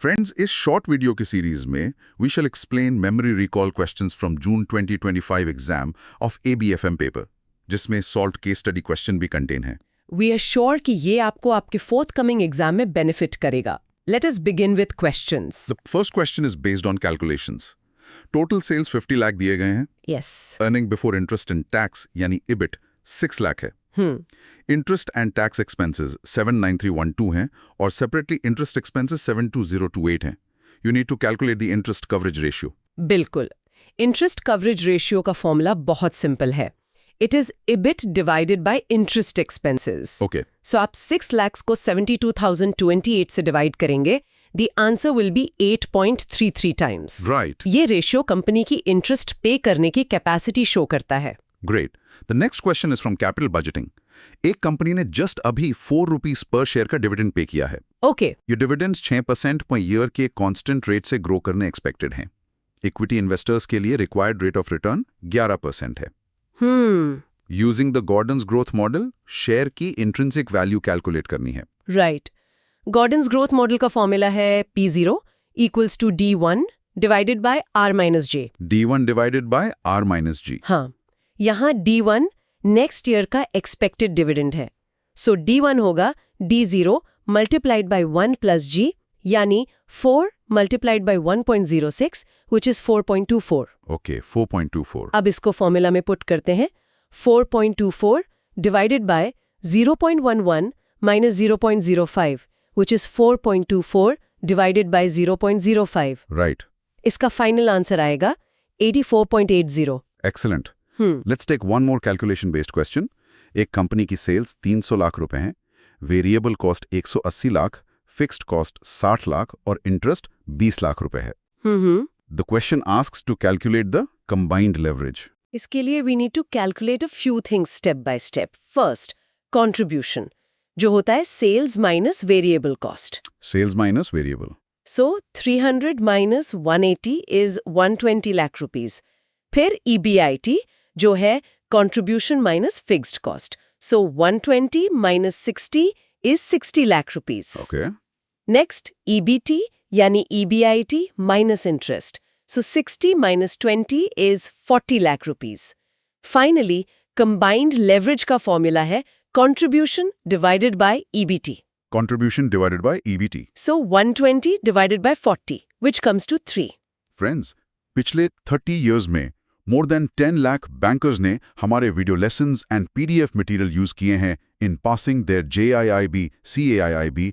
Friends, इस short video की series में we shall explain memory recall questions from June 2025 exam of ABFM paper, जिसमें solved case study question भी contain है। We are sure कि ये आपको आपके फोर्थकमिंग एग्जाम में बेनिफिट करेगा। Let us begin with questions. The first question is based on calculations. Total sales 50 lakh दिए गए हैं। Yes. Earning before interest and tax यानी EBIT 6 लाख है। इंटरेस्ट एंड टैक्स एक्सपेंसेस 79312 हैं और सेपरेटली इंटरेस्ट एक्सपेंसेस 72028 हैं। You need to calculate the interest coverage ratio. बिल्कुल। Interest coverage ratio का फॉर्मूला बहुत सिंपल है। It is EBIT divided by interest expenses. Okay, so आप 6 लाख को 72,028 से डिवाइड करेंगे। The answer will be 8.33 times. Right. ये रेशियो कंपनी की इंटरेस्ट पे करने की कैपेसिटी शो करता है। Great. The next question is from capital budgeting. एक कंपनी ने जस्ट अभी 4 रुपीज पर शेयर का डिविडेंड पे किया है। ओके। ये डिविडेंड्स 6% पर ईयर के कांस्टेंट रेट से ग्रो करने एक्सपेक्टेड हैं। इक्विटी इन्वेस्टर्स के लिए रिक्वायर्ड रेट ऑफ रिटर्न 11% है। Using the Gordon's growth model, share की इंट्रिंसिक वैल्यू कैलकुलेट करनी है। राइट। गॉर्डन्स ग्रोथ मॉडल का फॉर्मूला है P0 equals to D1 divided by R-J। D1 divided by R-G। हाँ, यहाँ D1 नेक्स्ट ईयर का expected dividend है। सो D1 होगा D0 multiplied by 1 plus G, यानी 4 multiplied by 1.06 which is 4.24। Okay, 4.24। अब इसको फॉर्मूला में पुट करते हैं। 4.24 divided by 0.11 minus 0.05 which is 4.24 divided by 0.05। Right. इसका फाइनल आंसर आएगा 84.80। Excellent. Let's take one more calculation based question. एक कंपनी की सेल्स 300 लाख रुपए हैं, variable cost 180 lakh, fixed cost 60 lakh और इंटरेस्ट 20 लाख रुपए है। The question asks to calculate the combined leverage. इसके लिए we need to calculate a few things step by step. First, contribution, जो होता है sales minus variable cost. Sales minus variable. So 300 minus 180 is 120 lakh rupees. फिर EBIT, जो है contribution minus fixed cost. So 120 minus 60 is 60 lakh rupees. Okay. Next, EBT यानी EBIT minus interest. So 60 minus 20 is 40 lakh rupees. Finally, combined leverage का formula है contribution divided by EBT। Contribution divided by EBT. So 120 divided by 40, which comes to 3. Friends, पिछले 30 years में more than 10 lakh bankers ने हमारे video lessons and PDF material use किए हैं in passing their JIIB, CAIIB